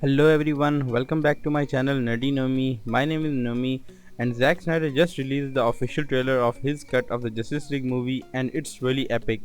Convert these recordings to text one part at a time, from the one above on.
Hello everyone, welcome back to my channel Nerdy Nomi. My name is Nomi and Zack Snyder just released the official trailer of his cut of the Justice League movie and it's really epic.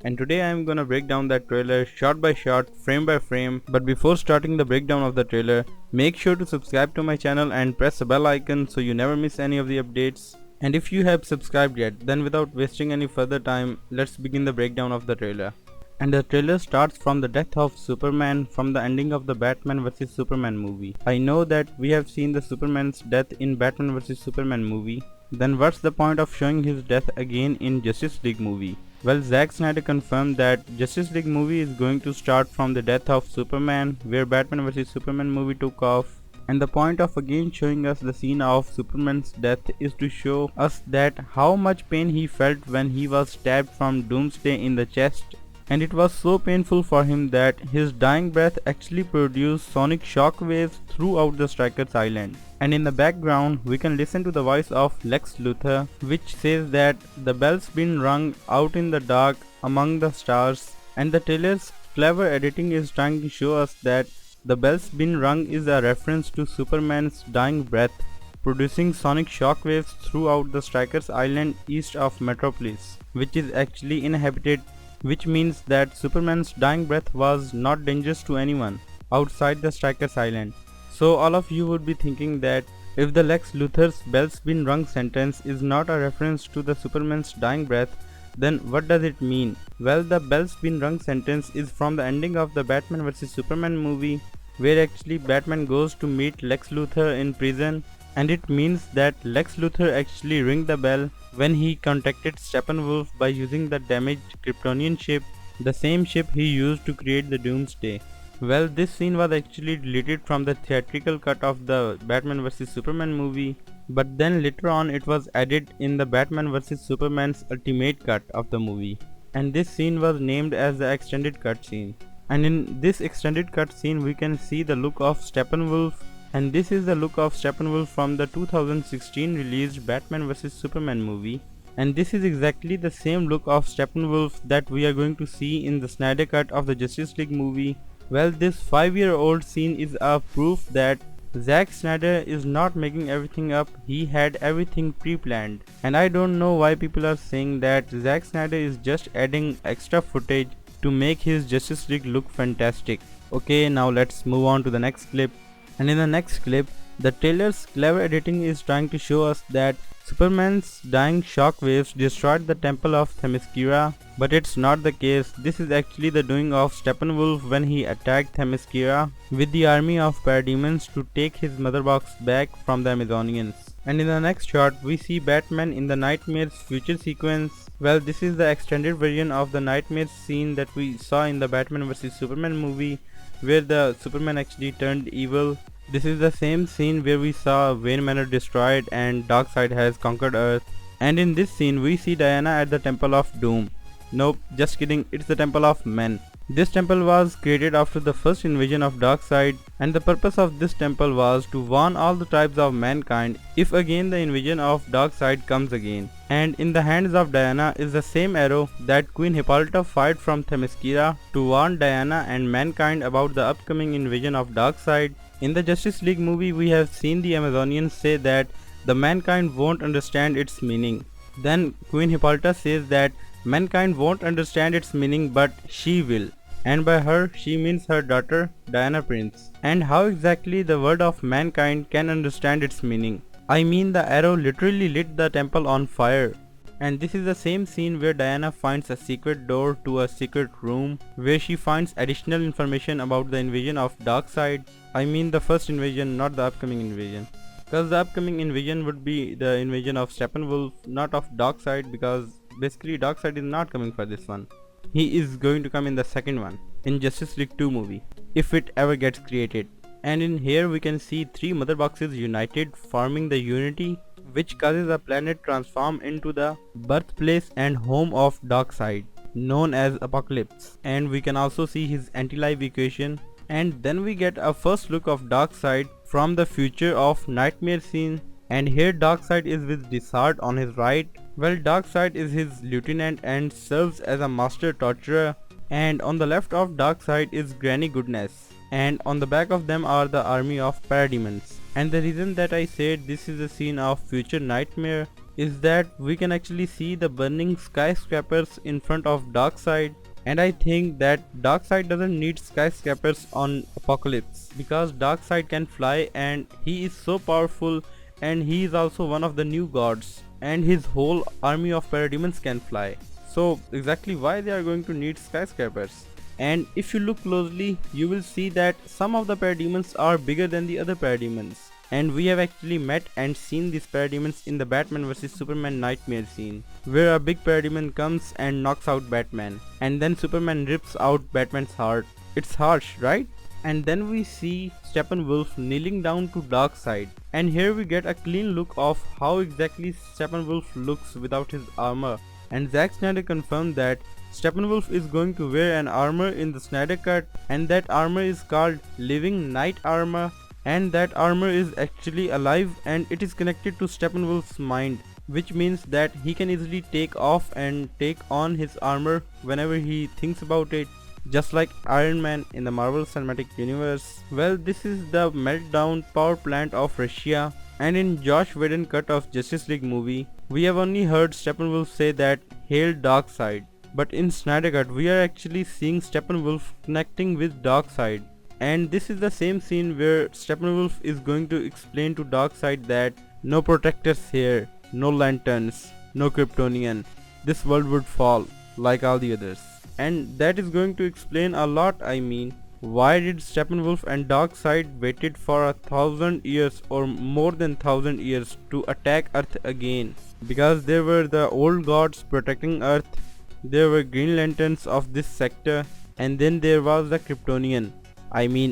And today I am gonna break down that trailer shot by shot, frame by frame. But before starting the breakdown of the trailer, make sure to subscribe to my channel and press the bell icon so you never miss any of the updates. And if you have subscribed yet, then without wasting any further time, let's begin the breakdown of the trailer. And the trailer starts from the death of Superman from the ending of the Batman vs Superman movie. I know that we have seen the Superman's death in Batman vs Superman movie. Then what's the point of showing his death again in Justice League movie? Well, Zack Snyder confirmed that Justice League movie is going to start from the death of Superman, where Batman vs Superman movie took off. And the point of again showing us the scene of Superman's death is to show us that how much pain he felt when he was stabbed from Doomsday in the chest. And it was so painful for him that his dying breath actually produced sonic shockwaves throughout the Strikers Island. And in the background, we can listen to the voice of Lex Luthor, which says that the bell's been rung out in the dark among the stars. And the trailer's clever editing is trying to show us that the bell's been rung is a reference to Superman's dying breath, producing sonic shockwaves throughout the Strikers Island east of Metropolis, which is actually inhabited, which means that Superman's dying breath was not dangerous to anyone outside the Strikers Island. So all of you would be thinking that if the Lex Luthor's bell's been rung sentence is not a reference to the Superman's dying breath, then what does it mean? Well, the bell's been rung sentence is from the ending of the Batman vs Superman movie, where actually Batman goes to meet Lex Luthor in prison, and it means that Lex Luthor actually rang the bell when he contacted Steppenwolf by using the damaged Kryptonian ship, the same ship he used to create the Doomsday. Well, this scene was actually deleted from the theatrical cut of the Batman vs Superman movie, but then later on it was added in the Batman vs Superman's Ultimate cut of the movie, and this scene was named as the extended cut scene. And in this extended cut scene we can see the look of Steppenwolf, and this is the look of Steppenwolf from the 2016 released Batman vs Superman movie. And this is exactly the same look of Steppenwolf that we are going to see in the Snyder cut of the Justice League movie. Well, this 5-year-old scene is a proof that Zack Snyder is not making everything up, he had everything pre-planned. And I don't know why people are saying that Zack Snyder is just adding extra footage to make his Justice League look fantastic. Okay, now let's move on to the next clip. And in the next clip, the trailer's clever editing is trying to show us that Superman's dying shockwaves destroyed the temple of Themyscira, but it's not the case. This is actually the doing of Steppenwolf when he attacked Themyscira with the army of parademons to take his mother box back from the Amazonians. And in the next shot, we see Batman in the Nightmare's future sequence. Well, this is the extended version of the Nightmare scene that we saw in the Batman vs Superman movie, where the Superman actually turned evil. This is the same scene where we saw Wayne Manor destroyed and Darkseid has conquered Earth. And in this scene we see Diana at the Temple of Doom. Nope, just kidding, it's the Temple of Men. This temple was created after the first invasion of Darkseid, and the purpose of this temple was to warn all the tribes of mankind if again the invasion of Darkseid comes again. And in the hands of Diana is the same arrow that Queen Hippolyta fired from Themyscira to warn Diana and mankind about the upcoming invasion of Darkseid. In the Justice League movie we have seen the Amazonians say that the mankind won't understand its meaning. Then Queen Hippolyta says that mankind won't understand its meaning but she will, and by her she means her daughter Diana Prince. And how exactly the word of mankind can understand its meaning? I mean, the arrow literally lit the temple on fire. And this is the same scene where Diana finds a secret door to a secret room where she finds additional information about the invasion of Darkseid. I mean the first invasion, not the upcoming invasion. Because the upcoming invasion would be the invasion of Steppenwolf, not of Darkseid, because basically Darkseid is not coming for this one. He is going to come in the second one, in Justice League 2 movie, if it ever gets created. And in here we can see 3 mother boxes united forming the Unity, which causes a planet transform into the birthplace and home of Darkseid, known as Apocalypse. And we can also see his anti-life equation. And then we get a first look of Darkseid from the future of Nightmare scene. And here Darkseid is with Desart on his right. Well, Darkseid is his lieutenant and serves as a master torturer. And on the left of Darkseid is Granny Goodness. and on the back of them are the army of parademons. And the reason that I said this is a scene of future nightmare is that we can actually see the burning skyscrapers in front of Darkseid, and I think that Darkseid doesn't need skyscrapers on Apocalypse because Darkseid can fly and he is so powerful, and he is also one of the new gods, and his whole army of parademons can fly. So exactly why they are going to need skyscrapers? And if you look closely, you will see that some of the parademons are bigger than the other parademons. And we have actually met and seen these parademons in the Batman vs Superman nightmare scene, where a big parademon comes and knocks out Batman, and then Superman rips out Batman's heart. It's harsh, right? And then we see Steppenwolf kneeling down to Darkseid, and here we get a clean look of how exactly Steppenwolf looks without his armor. And Zack Snyder confirmed that Steppenwolf is going to wear an armor in the Snyder cut, and that armor is called Living Knight Armor, and that armor is actually alive and it is connected to Steppenwolf's mind, which means that he can easily take off and take on his armor whenever he thinks about it, just like Iron Man in the Marvel Cinematic Universe. Well, this is the meltdown power plant of Russia, and in Josh Whedon cut of Justice League movie, we have only heard Steppenwolf say that "Hail Darkseid," but in Snyder cut we are actually seeing Steppenwolf connecting with Darkseid. And this is the same scene where Steppenwolf is going to explain to Darkseid that no protectors here, no lanterns, no Kryptonian, this world would fall like all the others. And that is going to explain a lot. I mean, why did Steppenwolf and Darkseid waited for 1,000 years or more than 1,000 years to attack Earth again? Because there were the old gods protecting Earth, there were Green Lanterns of this sector, and then there was the Kryptonian,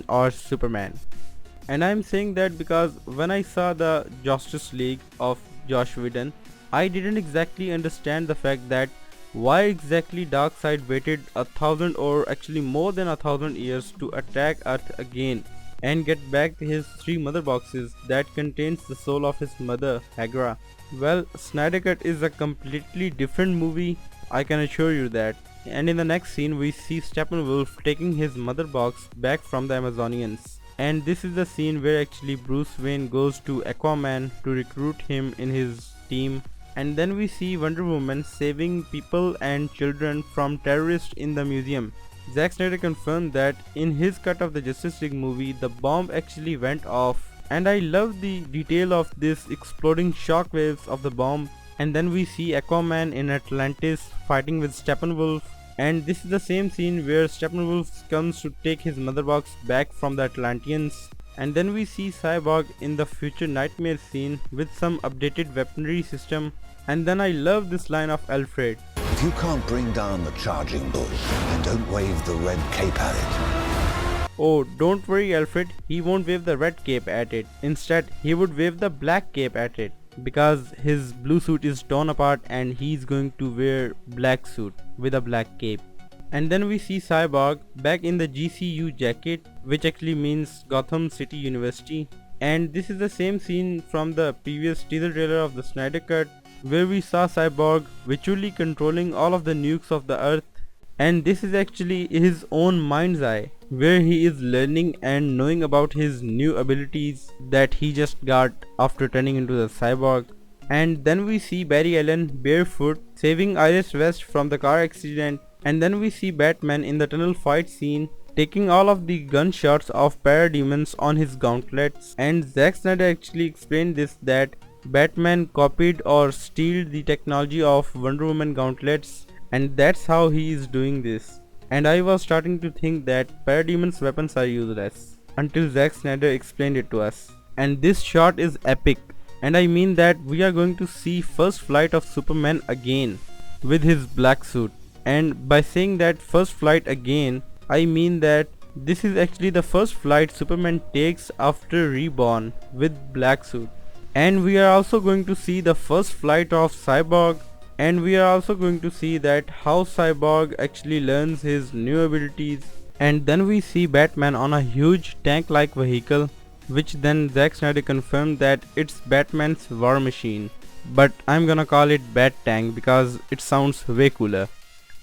or Superman. And I'm saying that because when I saw the Justice League of Josh Whedon, I didn't exactly understand the fact that why exactly Darkseid waited 1,000 or actually more than 1,000 years to attack Earth again and get back his 3 mother boxes that contains the soul of his mother, Hagra. Well, Snyder Cut is a completely different movie, I can assure you that. And in the next scene we see Steppenwolf taking his mother box back from the Amazonians. And this is the scene where actually Bruce Wayne goes to Aquaman to recruit him in his team. And then we see Wonder Woman saving people and children from terrorists in the museum. Zack Snyder confirmed that in his cut of the Justice League movie, the bomb actually went off. And I love the detail of this exploding shockwaves of the bomb. And then we see Aquaman in Atlantis fighting with Steppenwolf. And this is the same scene where Steppenwolf comes to take his mother box back from the Atlanteans. And then we see Cyborg in the future nightmare scene with some updated weaponry system. And then I love this line of Alfred. If you can't bring down the charging bull, then don't wave the red cape at it. Oh, don't worry Alfred, he won't wave the red cape at it. Instead, he would wave the black cape at it, because his blue suit is torn apart and he's going to wear black suit with a black cape. And then we see Cyborg back in the GCU jacket, which actually means Gotham City University. And this is the same scene from the previous teaser trailer of the Snyder Cut, where we saw Cyborg virtually controlling all of the nukes of the Earth. And this is actually his own mind's eye, where he is learning and knowing about his new abilities that he just got after turning into the cyborg. And then we see Barry Allen barefoot saving Iris West from the car accident. And then we see Batman in the tunnel fight scene taking all of the gunshots of parademons on his gauntlets. And Zack Snyder actually explained this, that Batman copied or steal the technology of Wonder Woman gauntlets, and that's how he is doing this. And I was starting to think that parademons weapons are useless until Zack Snyder explained it to us. And this shot is epic, and I mean that we are going to see first flight of Superman again with his black suit. And by saying that first flight again, I mean that this is actually the first flight Superman takes after reborn with black suit. And we are also going to see the first flight of Cyborg, and we are also going to see that how Cyborg actually learns his new abilities. And then we see Batman on a huge tank-like vehicle, which then Zack Snyder confirmed that it's Batman's war machine, but I'm gonna call it Bat Tank because it sounds way cooler.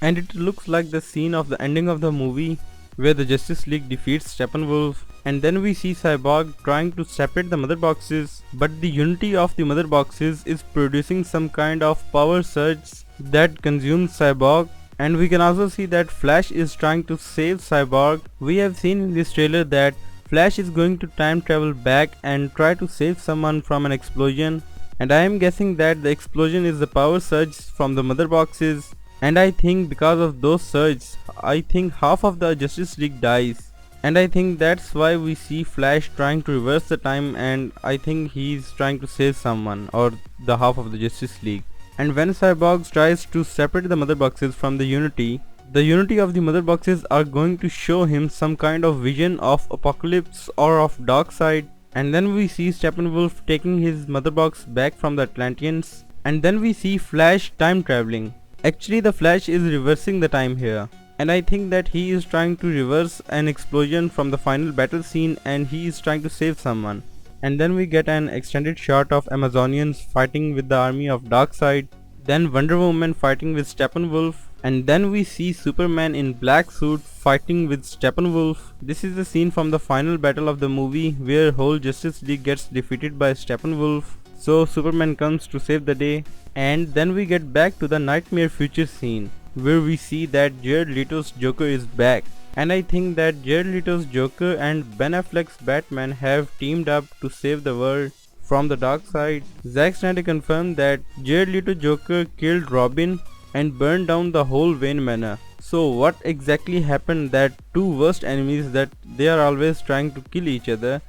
And it looks like the scene of the ending of the movie where the Justice League defeats Steppenwolf, and then we see Cyborg trying to separate the mother boxes, but the unity of the mother boxes is producing some kind of power surge that consumes Cyborg. And we can also see that Flash is trying to save Cyborg. We have seen in this trailer that Flash is going to time travel back and try to save someone from an explosion, and I am guessing that the explosion is the power surge from the mother boxes, and I think because of those surges, I think half of the Justice League dies, and I think that's why we see Flash trying to reverse the time, and I think he's trying to save someone or the half of the Justice League. And when Cyborg tries to separate the mother boxes from the unity of the mother boxes are going to show him some kind of vision of Apocalypse or of Darkseid, and then we see Steppenwolf taking his mother box back from the Atlanteans, and then we see Flash time traveling. Actually the Flash is reversing the time here, and I think that he is trying to reverse an explosion from the final battle scene, and he is trying to save someone. And then we get an extended shot of Amazonians fighting with the army of Darkseid, then Wonder Woman fighting with Steppenwolf, and then we see Superman in black suit fighting with Steppenwolf. This is the scene from the final battle of the movie where whole Justice League gets defeated by Steppenwolf. So Superman comes to save the day, and then we get back to the Nightmare Future scene where we see that Jared Leto's Joker is back. And I think that Jared Leto's Joker and Ben Affleck's Batman have teamed up to save the world from the dark side. Zack Snyder confirmed that Jared Leto Joker killed Robin and burned down the whole Wayne Manor. So what exactly happened that two worst enemies that they are always trying to kill each other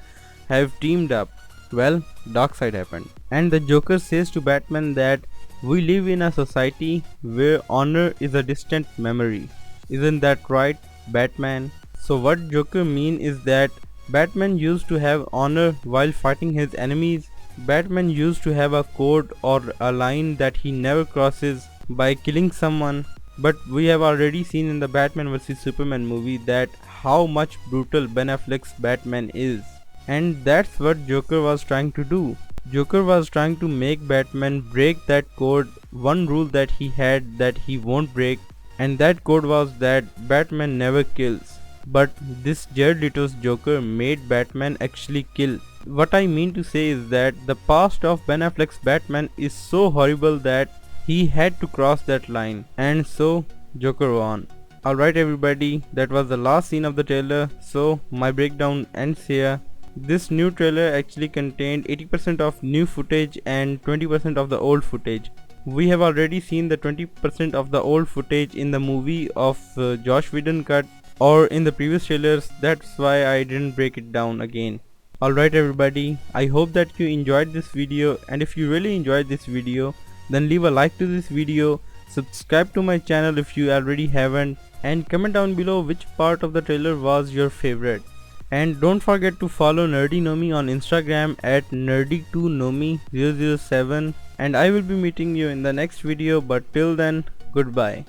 have teamed up? Well, Darkseid happened. And the Joker says to Batman that we live in a society where honor is a distant memory. Isn't that right, Batman? So what Joker mean is that Batman used to have honor while fighting his enemies. Batman used to have a code or a line that he never crosses by killing someone, but we have already seen in the Batman vs Superman movie that how much brutal Ben Affleck's Batman is, and that's what Joker was trying to do. Joker was trying to make Batman break that code, one rule that he had that he won't break, and that code was that Batman never kills. But this Jared Leto's Joker made Batman actually kill. What I mean to say is that the past of Ben Affleck's Batman is so horrible that he had to cross that line, and so Joker won. Alright everybody, that was the last scene of the trailer, so my breakdown ends here. This new trailer actually contained 80% of new footage and 20% of the old footage. We have already seen the 20% of the old footage in the movie of Josh Whedon cut or in the previous trailers, that's why I didn't break it down again. Alright everybody, I hope that you enjoyed this video, and if you really enjoyed this video, then leave a like to this video, subscribe to my channel if you already haven't, and comment down below which part of the trailer was your favorite. And don't forget to follow Nerdy Nomi on Instagram at nerdy2nomi007, and I will be meeting you in the next video, but till then, goodbye.